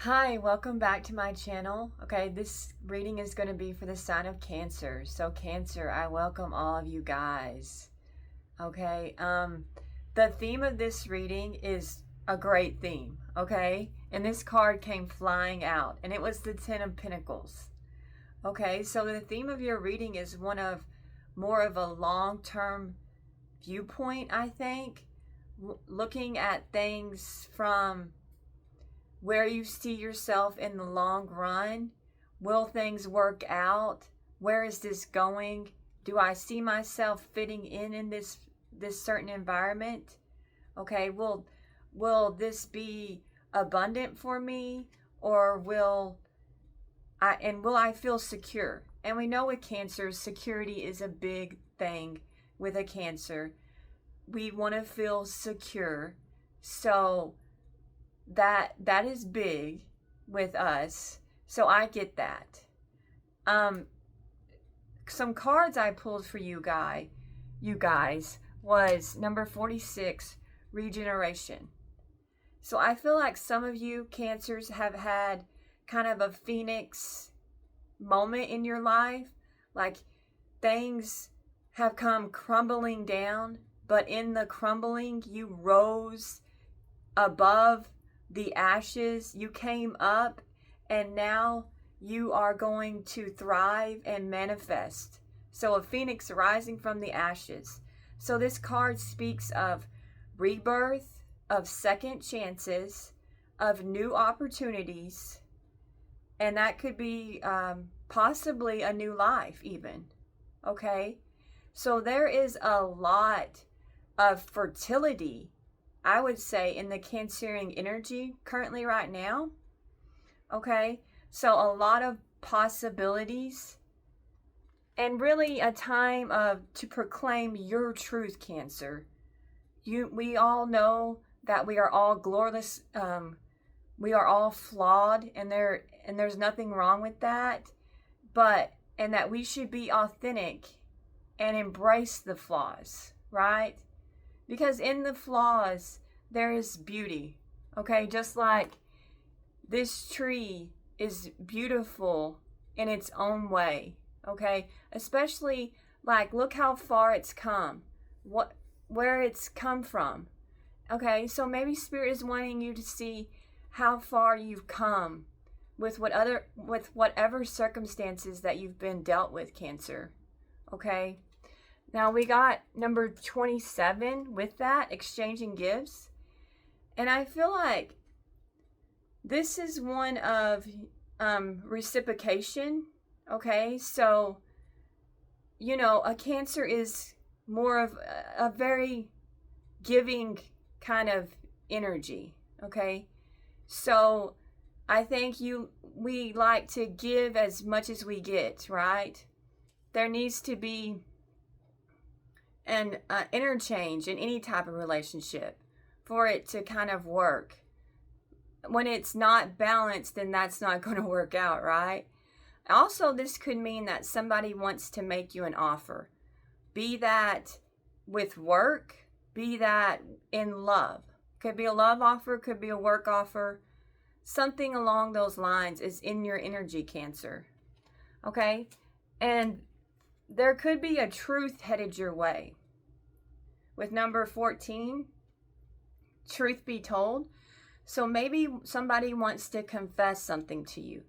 Hi, welcome back to my channel. Okay, this reading is going to be for the sign of Cancer. So Cancer, I welcome all of you guys. Okay, the theme of this reading is a great theme, okay? And this card came flying out, and it was the Ten of Pentacles. Okay, so the theme of your reading is one of more of a long-term viewpoint, I think. Looking at things from where you see yourself in the long run. Will things work out? Where is this going? Do I see myself fitting in this certain environment? Okay, will this be abundant for me, or will I feel secure? And we know with Cancer, security is a big thing with a Cancer. We want to feel secure. So that is big with us. So I get that. Some cards I pulled for you guys was number 46, regeneration. So I feel like some of you Cancers have had kind of a phoenix moment in your life, like things have come crumbling down, but in the crumbling you rose above the ashes. You came up, and now you are going to thrive and manifest. So a phoenix rising from the ashes. So this card speaks of rebirth, of second chances, of new opportunities, and that could be possibly a new life even. Okay, so there is a lot of fertility, I would say, in the Cancerian energy currently right now. Okay, so a lot of possibilities, and really a time to proclaim your truth, Cancer. We all know that we are all glorious. We are all flawed, and there's nothing wrong with that. And that we should be authentic and embrace the flaws, right? Because in the flaws, there is beauty, okay? Just like this tree is beautiful in its own way, okay? Especially, like, look how far it's come, where it's come from, okay? So maybe Spirit is wanting you to see how far you've come with whatever circumstances that you've been dealt with, Cancer, okay? Now we got number 27 with that, exchanging gifts. And I feel like this is one of reciprocation, okay? So, you know, a Cancer is more of a very giving kind of energy, okay? So I think we like to give as much as we get, right? There needs to be an interchange in any type of relationship for it to kind of work. When it's not balanced, then that's not going to work out, right? Also, this could mean that somebody wants to make you an offer. Be that with work, be that in love. Could be a love offer, could be a work offer. Something along those lines is in your energy, Cancer. Okay? And there could be a truth headed your way. With number 14, truth be told. So maybe somebody wants to confess something to you.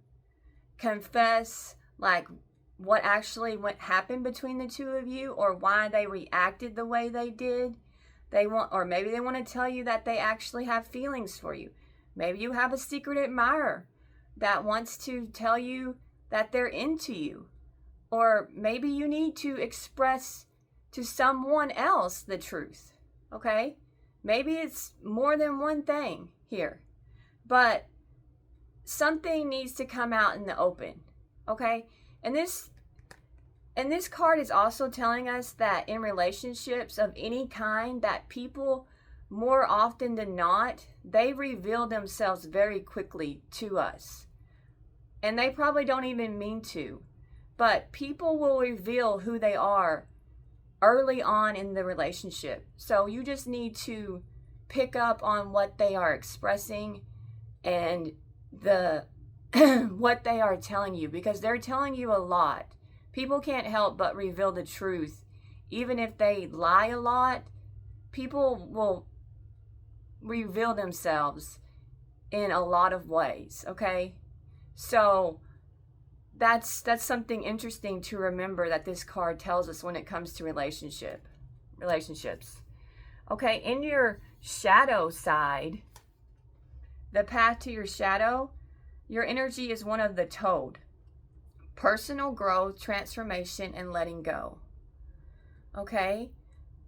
Confess, like, what actually happened between the two of you, or why they reacted the way they did. Or maybe they want to tell you that they actually have feelings for you. Maybe you have a secret admirer that wants to tell you that they're into you. Or maybe you need to express to someone else the truth, okay? Maybe it's more than one thing here, but something needs to come out in the open, okay? And this card is also telling us that in relationships of any kind, that people, more often than not, they reveal themselves very quickly to us. And they probably don't even mean to, but people will reveal who they are early on in the relationship. So you just need to pick up on what they are expressing and the what they are telling you, because they're telling you a lot. People can't help but reveal the truth. Even if they lie a lot, people will reveal themselves in a lot of ways, okay? So that's something interesting to remember that this card tells us when it comes to relationships. Okay, in your shadow side, the path to your shadow, your energy is one of the Toad. Personal growth, transformation, and letting go. Okay?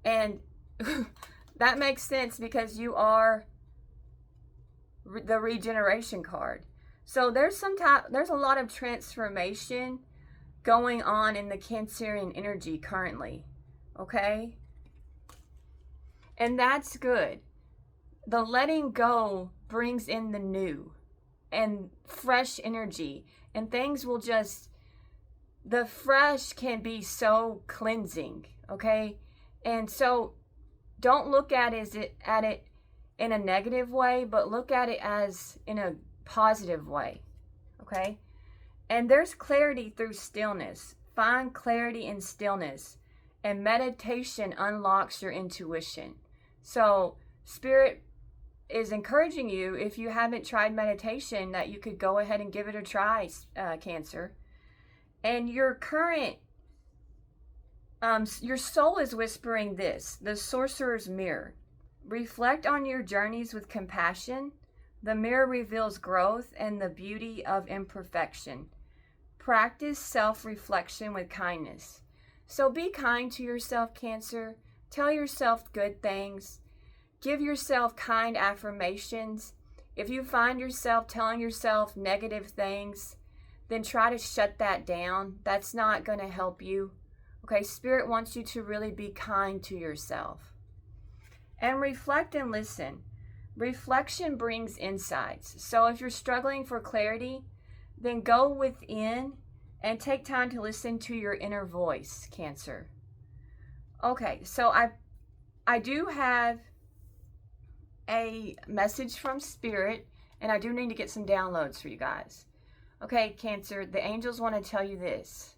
And that makes sense because you are the regeneration card. So there's a lot of transformation going on in the Cancerian energy currently. Okay? And that's good. The letting go brings in the new and fresh energy, and things will just, the fresh can be so cleansing, okay? And so don't look at it in a negative way, but look at it as in a positive way, okay? And there's clarity through stillness. Find clarity in stillness, and meditation unlocks your intuition. So Spirit is encouraging you, if you haven't tried meditation, that you could go ahead and give it a try, Cancer. And your current, your soul is whispering this, the Sorcerer's Mirror. Reflect on your journeys with compassion. The mirror reveals growth and the beauty of imperfection. Practice self-reflection with kindness. So be kind to yourself, Cancer. Tell yourself good things. Give yourself kind affirmations. If you find yourself telling yourself negative things, then try to shut that down. That's not going to help you. Okay, Spirit wants you to really be kind to yourself. And reflect and listen. Reflection brings insights. So if you're struggling for clarity, then go within and take time to listen to your inner voice, Cancer. Okay, so I do have a message from Spirit, and I do need to get some downloads for you guys. Okay, Cancer, the angels want to tell you this.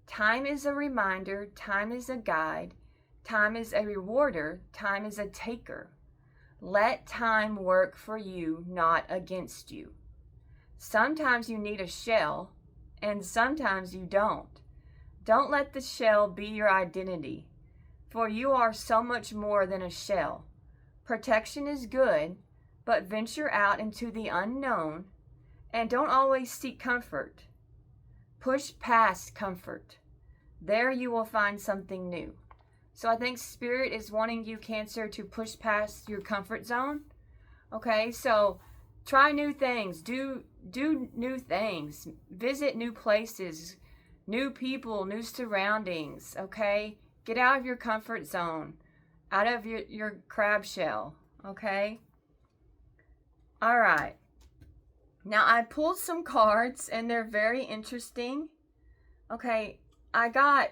Time is a reminder, time is a guide, time is a rewarder, time is a taker. Let time work for you, not against you. Sometimes you need a shell, and sometimes you don't. Don't let the shell be your identity, for you are so much more than a shell. Protection is good, but venture out into the unknown, and don't always seek comfort. Push past comfort. There you will find something new. So I think Spirit is wanting you, Cancer, to push past your comfort zone. Okay, so try new things. Do new things. Visit new places, new people, new surroundings. Okay, get out of your comfort zone, out of your crab shell. Okay. All right. Now I pulled some cards and they're very interesting. Okay, I got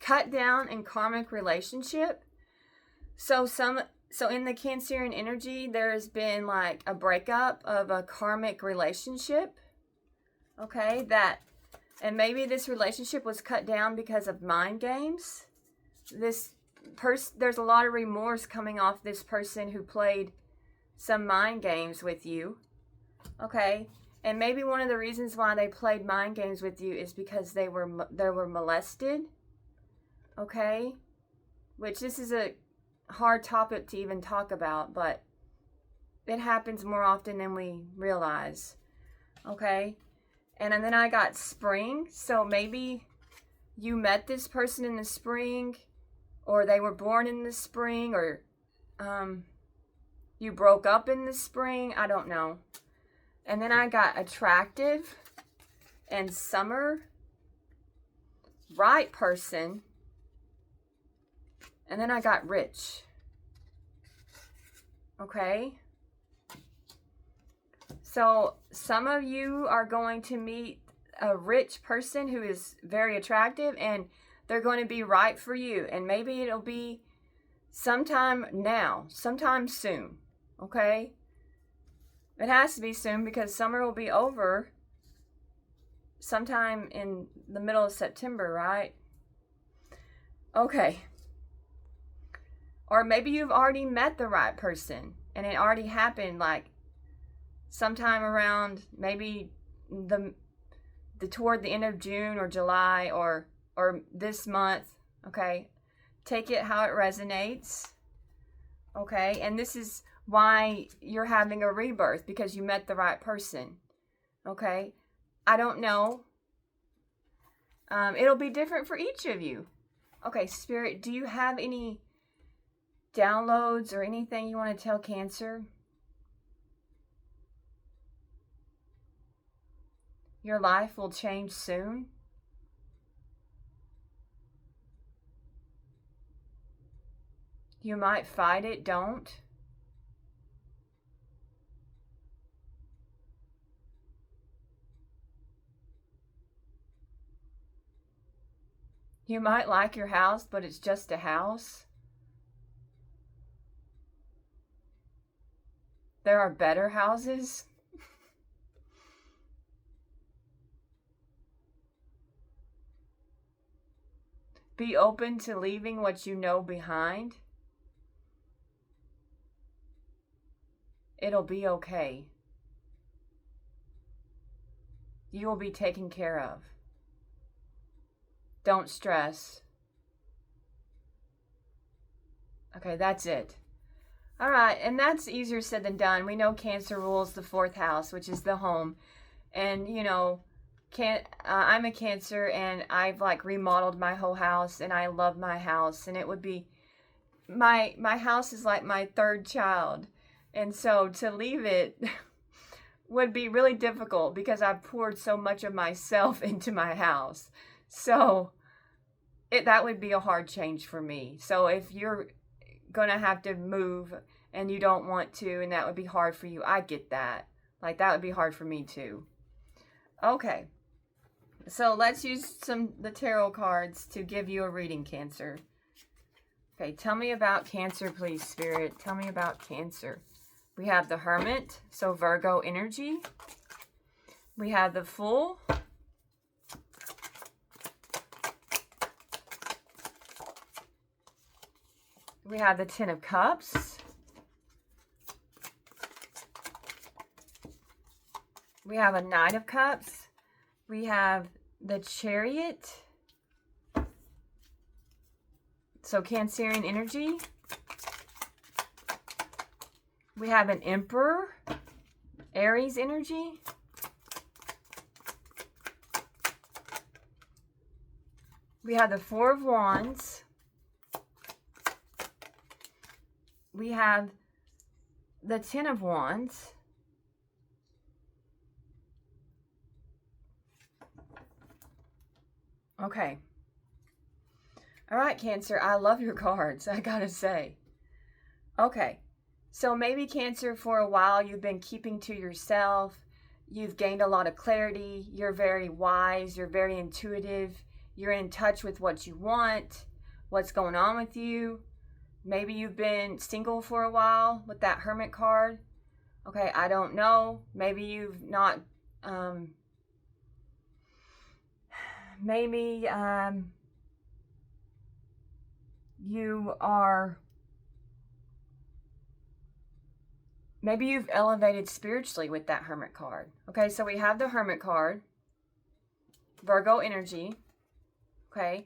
cut down in karmic relationship. So in the Cancerian energy, there has been like a breakup of a karmic relationship. Okay, and maybe this relationship was cut down because of mind games. There's a lot of remorse coming off this person who played some mind games with you. Okay, and maybe one of the reasons why they played mind games with you is because they were molested. Okay, which this is a hard topic to even talk about, but it happens more often than we realize. Okay, and then I got spring. So maybe you met this person in the spring, or they were born in the spring, or you broke up in the spring. I don't know. And then I got attractive and summer, right person, and then I got rich. Okay? So some of you are going to meet a rich person who is very attractive, and they're going to be right for you. And maybe it'll be sometime now, sometime soon. Okay? It has to be soon because summer will be over sometime in the middle of September, right? Okay. Or maybe you've already met the right person and it already happened like sometime around maybe the toward the end of June or July or this month, okay? Take it how it resonates, okay? And this is why you're having a rebirth, because you met the right person, okay? I don't know. It'll be different for each of you. Okay, Spirit, do you have any downloads or anything you want to tell Cancer? Your life will change soon. You might fight it, don't. You might like your house, but it's just a house. There are better houses. Be open to leaving what you know behind. It'll be okay. You will be taken care of. Don't stress. Okay, that's it. All right, and that's easier said than done. We know Cancer rules the 4th house, which is the home. And, you know, I'm a Cancer, and I've like remodeled my whole house, and I love my house. And it would be, my house is like my 3rd child. And so to leave it would be really difficult because I've poured so much of myself into my house. So that would be a hard change for me. So if you're going to have to move and you don't want to, and that would be hard for you, I get that. Like, that would be hard for me too. Okay. So let's use the tarot cards to give you a reading, Cancer. Okay, tell me about Cancer, please, Spirit. Tell me about Cancer. We have the Hermit, so Virgo energy. We have the Fool. We have the Ten of Cups. We have a Knight of Cups. We have the Chariot. So Cancerian energy. We have an Emperor, Aries energy. We have the Four of Wands. We have the Ten of Wands. Okay. All right, Cancer, I love your cards, I gotta say. Okay. So maybe Cancer, for a while you've been keeping to yourself. You've gained a lot of clarity. You're very wise. You're very intuitive. You're in touch with what you want, what's going on with you. Maybe you've been single for a while with that Hermit card. Okay, I don't know. Maybe you've not, maybe you are... Maybe you've elevated spiritually with that Hermit card. Okay, so we have the Hermit card, Virgo energy, okay,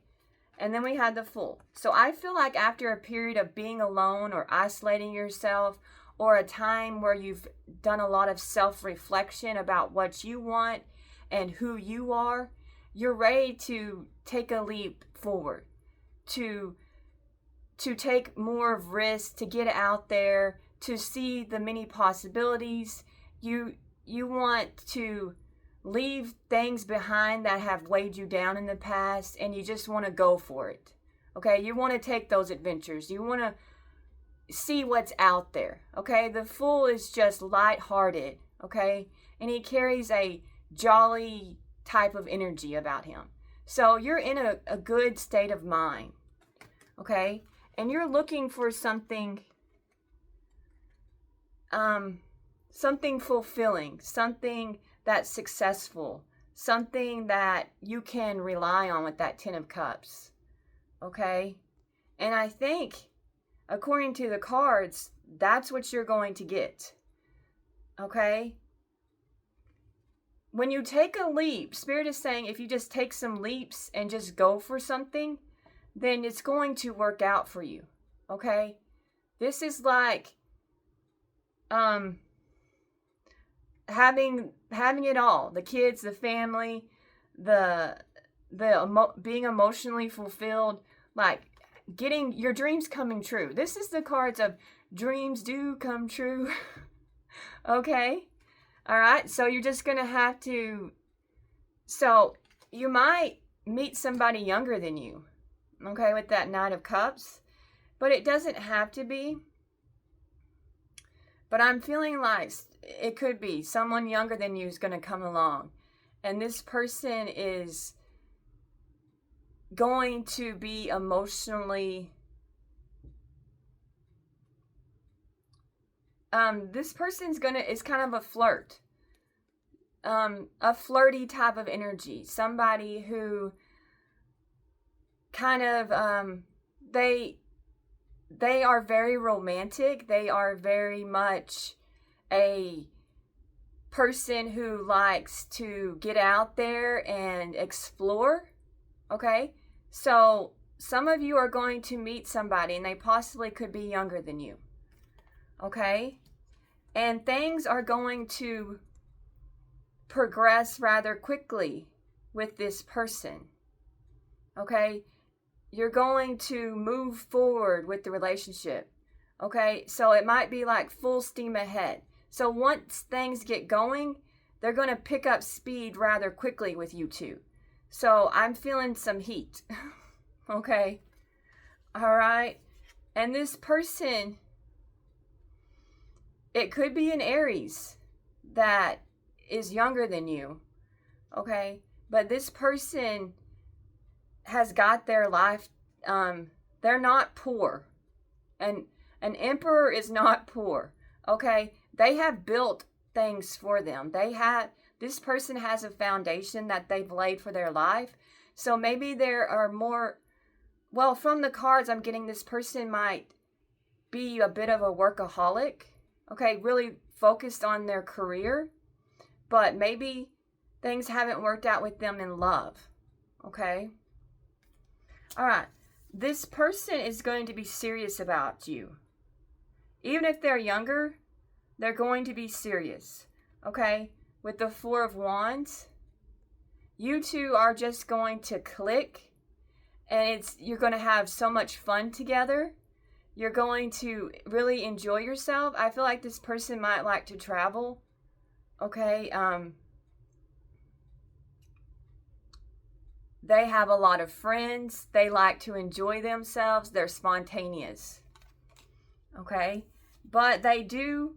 and then we had the Fool. So I feel like after a period of being alone or isolating yourself, or a time where you've done a lot of self-reflection about what you want and who you are, you're ready to take a leap forward, to take more of risk, to get out there, to see the many possibilities. You want to leave things behind that have weighed you down in the past, and you just want to go for it. Okay, you want to take those adventures. You want to see what's out there. Okay, the Fool is just lighthearted. Okay, and he carries a jolly type of energy about him. So you're in a good state of mind. Okay, and you're looking for something something fulfilling, something that's successful, something that you can rely on with that Ten of Cups. Okay? And I think, according to the cards, that's what you're going to get. Okay? When you take a leap, Spirit is saying if you just take some leaps and just go for something, then it's going to work out for you. Okay? This is like having it all. The kids, the family, being emotionally fulfilled, like getting your dreams coming true. This is the cards of dreams do come true. Okay? All right? So you're just going to have to, so you might meet somebody younger than you. Okay, with that Knight of Cups. But it doesn't have to be. But I'm feeling like it could be someone younger than you is going to come along. And this person is going to be emotionally... this person's is kind of a flirt. A flirty type of energy. Somebody who kind of, they are very romantic. They are very much a person who likes to get out there and explore. Okay? So some of you are going to meet somebody and they possibly could be younger than you. Okay? And things are going to progress rather quickly with this person. Okay? You're going to move forward with the relationship. Okay? So it might be like full steam ahead. So once things get going, they're going to pick up speed rather quickly with you two. So I'm feeling some heat. Okay? All right? And this person, it could be an Aries that is younger than you. Okay? But this person has got their life, they're not poor. And an emperor is not poor. Okay? They have built things for them. This person has a foundation that they've laid for their life. So maybe there are more, well, from the cards, I'm getting this person might be a bit of a workaholic. Okay, really focused on their career. But maybe things haven't worked out with them in love. Okay? All right. This person is going to be serious about you. Even if they're younger, they're going to be serious. Okay? With the Four of Wands, you two are just going to click, and you're going to have so much fun together. You're going to really enjoy yourself. I feel like this person might like to travel. Okay? They have a lot of friends. They like to enjoy themselves. They're spontaneous. Okay? But they do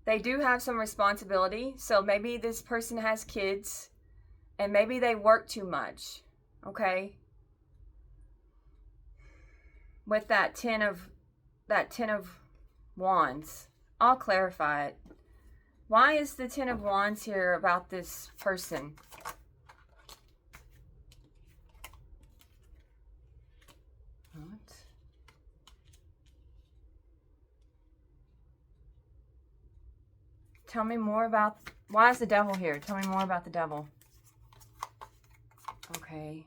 have some responsibility. So maybe this person has kids and maybe they work too much. Okay? With that 10 of Wands. I'll clarify it. Why is the 10 of Wands here about this person? What? Tell me more about... Why is the devil here? Tell me more about the devil. Okay.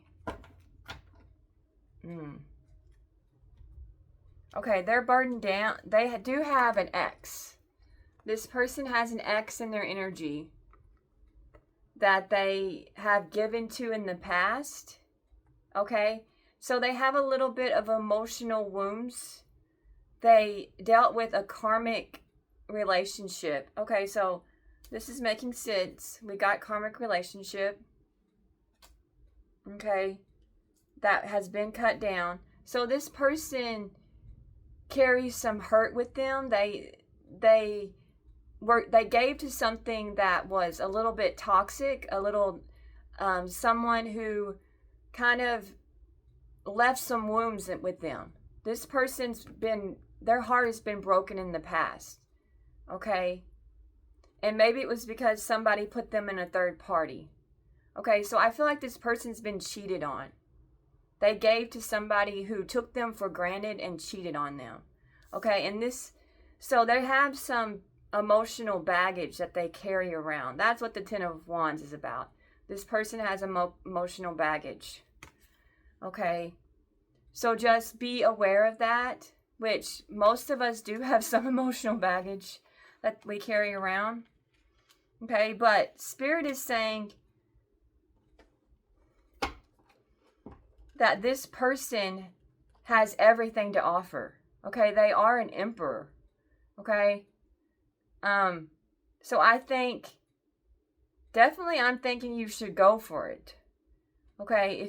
Okay, they're burdened down. They do have an ex. This person has an ex in their energy that they have given to in the past. Okay? So they have a little bit of emotional wounds. They dealt with a karmic relationship. Okay, so this is making sense. We got karmic relationship. Okay? That has been cut down. So this person carries some hurt with them. They gave to something that was a little bit toxic, a little someone who kind of left some wounds with them. This person's their heart has been broken in the past. Okay? And maybe it was because somebody put them in a third party. Okay, so I feel like this person's been cheated on. They gave to somebody who took them for granted and cheated on them. Okay, and so they have some emotional baggage that they carry around. That's what the Ten of Wands is about. This person has emotional baggage. Okay, so just be aware of that, which most of us do have some emotional baggage that we carry around. Okay, but Spirit is saying that this person has everything to offer. Okay, they are an emperor. Okay, so I think definitely I'm thinking you should go for it. Okay,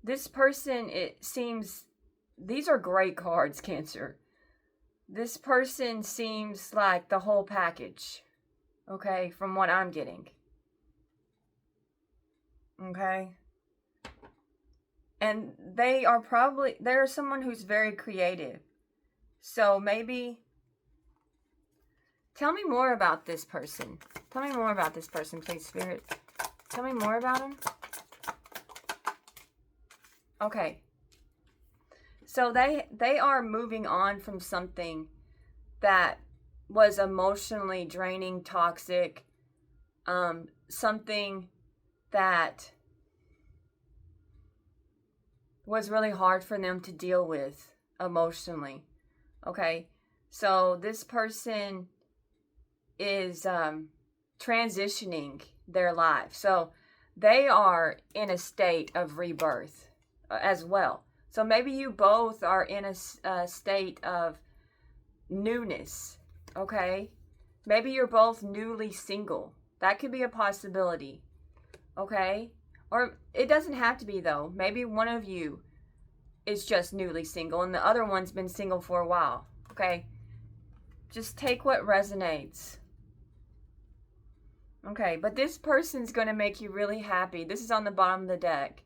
this person, it seems, these are great cards, Cancer. This person seems like the whole package. Okay, from what I'm getting. Okay. And they're someone who's very creative. So maybe, tell me more about this person. Tell me more about this person, please, Spirit. Tell me more about him. Okay. So they are moving on from something that was emotionally draining, toxic, something that was really hard for them to deal with emotionally. Okay, so this person is transitioning their life. So they are in a state of rebirth as well. So maybe you both are in a state of newness. Okay, maybe you're both newly single. That could be a possibility. Okay, or it doesn't have to be, though. Maybe one of you is just newly single and the other one's been single for a while. Okay, just take what resonates. Okay, but this person's going to make you really happy. This is on the bottom of the deck.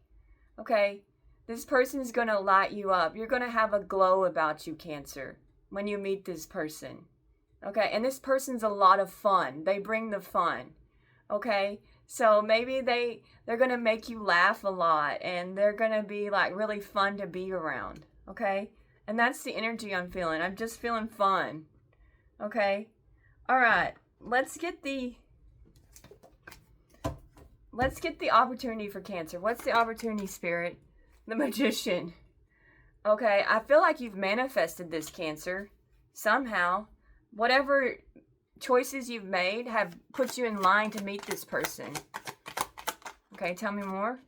Okay, this person's going to light you up. You're going to have a glow about you, Cancer, when you meet this person. Okay, and this person's a lot of fun. They bring the fun. Okay, so maybe they're going to make you laugh a lot, and they're going to be like really fun to be around. Okay, and that's the energy I'm feeling. I'm just feeling fun. Okay, all right, let's get the opportunity for Cancer. What's the opportunity, Spirit? The Magician. Okay, I feel like you've manifested this, Cancer, somehow. Whatever choices you've made have put you in line to meet this person. Okay, tell me more.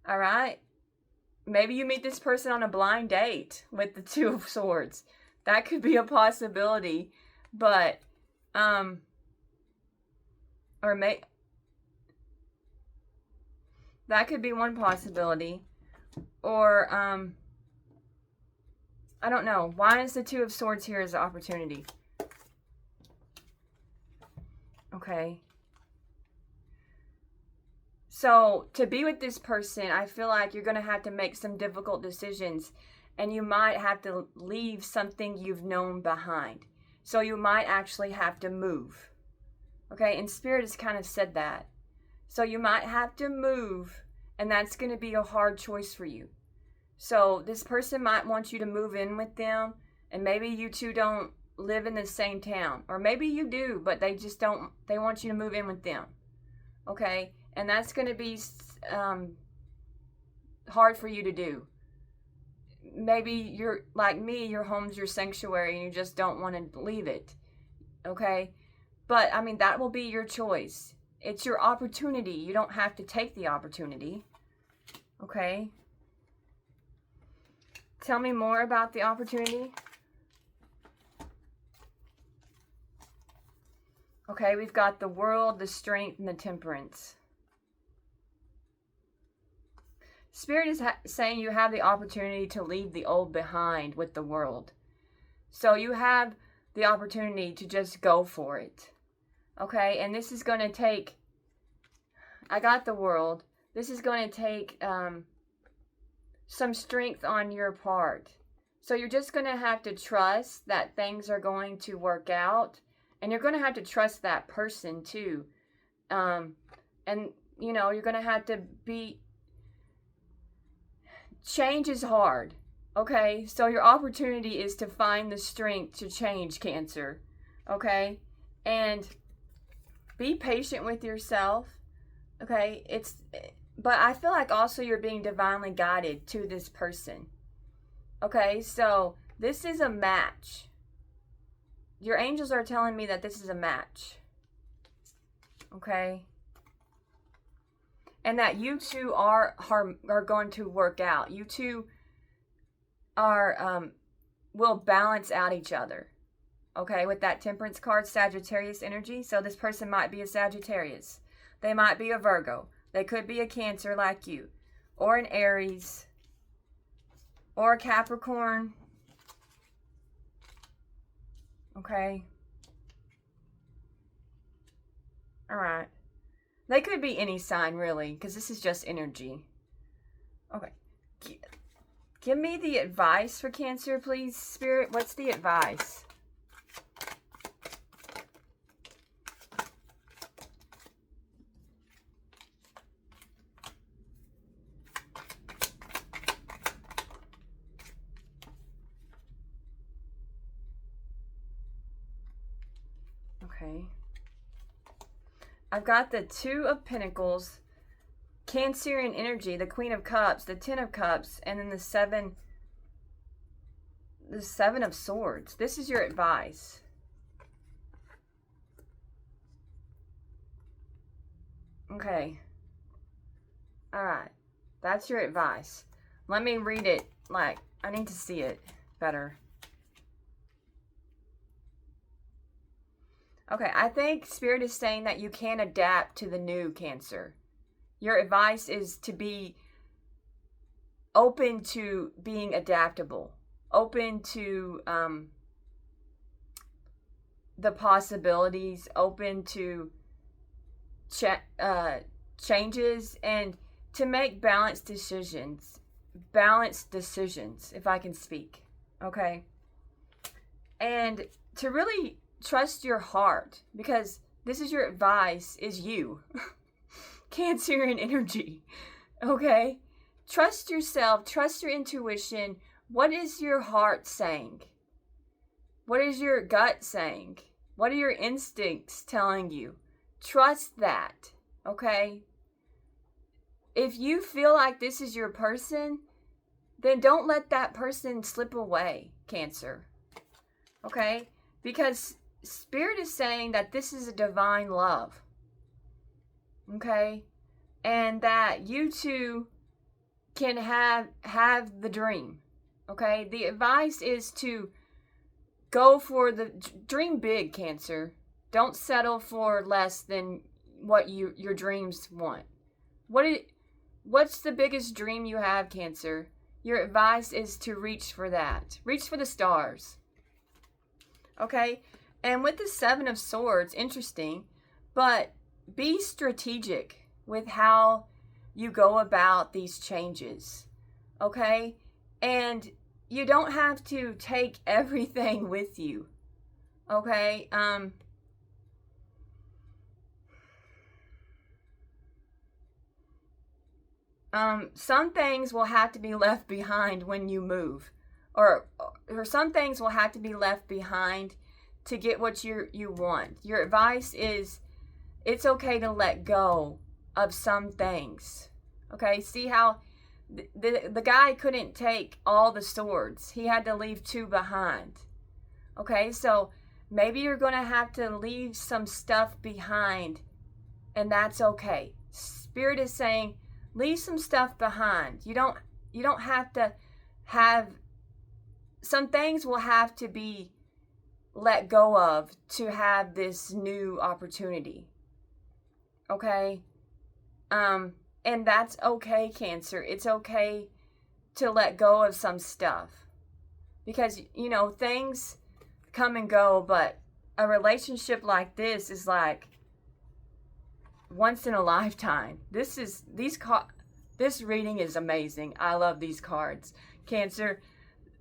All right. Maybe you meet this person on a blind date with the Two of Swords. That could be a possibility, but that could be one possibility. Or I don't know. Why is the Two of Swords here as an opportunity? Okay. So, to be with this person, I feel like you're going to have to make some difficult decisions. And you might have to leave something you've known behind. So, you might actually have to move. Okay? And Spirit has kind of said that. So, you might have to move. And that's going to be a hard choice for you. So this person might want you to move in with them, and maybe you two don't live in the same town, or maybe you do, but they just don't, they want you to move in with them. Okay, and that's going to be hard for you to do. Maybe you're like me, your home's your sanctuary and you just don't want to leave it. Okay, but I mean, that will be your choice. It's your opportunity. You don't have to take the opportunity. Okay. Tell me more about the opportunity. Okay, we've got the World, the Strength, and the Temperance. Spirit is saying you have the opportunity to leave the old behind with the World. So you have the opportunity to just go for it. Okay, and this is going to take, I got the World. This is going to take some strength on your part. So you're just going to have to trust that things are going to work out And you're going to have to trust that person too. And, you know, you're going to have to be, change is hard. Okay, so your opportunity is to find the strength to change, Cancer. Okay, and be patient with yourself. Okay, but I feel like also you're being divinely guided to this person. Okay, so this is a match. Your angels are telling me that this is a match. Okay, and that you two are going to work out. You two are will balance out each other. Okay, with that Temperance card, Sagittarius energy. So this person might be a Sagittarius. They might be a Virgo. They could be a Cancer like you, or an Aries, or a Capricorn. Okay. All right. They could be any sign, really, because this is just energy. Okay. Give me the advice for Cancer, please, Spirit. What's the advice? Okay. I've got the Two of Pentacles, Cancerian energy, the Queen of Cups, the Ten of Cups, and then the Seven of Swords. This is your advice. Okay. All right. That's your advice. Let me read it. Like, I need to see it better. Okay, I think Spirit is saying that you can adapt to the new, Cancer. Your advice is to be open to being adaptable, open to the possibilities, open to changes, and to make balanced decisions, if I can speak. Okay, and to really trust your heart, because this is your advice, is you. Cancerian energy. Okay? Trust yourself, trust your intuition. What is your heart saying? What is your gut saying? What are your instincts telling you? Trust that. Okay? If you feel like this is your person, then don't let that person slip away, Cancer. Okay? Because Spirit is saying that this is a divine love. Okay? And that you two can have the dream. Okay? The advice is to go for the dream big, Cancer. Don't settle for less than what your dreams want. What's the biggest dream you have, Cancer? Your advice is to reach for that. Reach for the stars. Okay? And with the Seven of Swords, interesting, but be strategic with how you go about these changes, okay? And you don't have to take everything with you, okay? Some things will have to be left behind when you move, or some things will have to be left behind to get what you want. Your advice is it's okay to let go of some things. Okay, see how the guy couldn't take all the swords. He had to leave two behind. Okay, so maybe you're going to have to leave some stuff behind, and that's okay. Spirit is saying leave some stuff behind. You don't have to have, some things will have to be let go of to have this new opportunity. Okay? And that's okay, Cancer. It's okay to let go of some stuff. Because, you know, things come and go, but a relationship like this is like once in a lifetime. This reading is amazing. I love these cards. Cancer,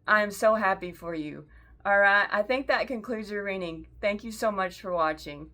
I am so happy for you. All right, I think that concludes your reading. Thank you so much for watching.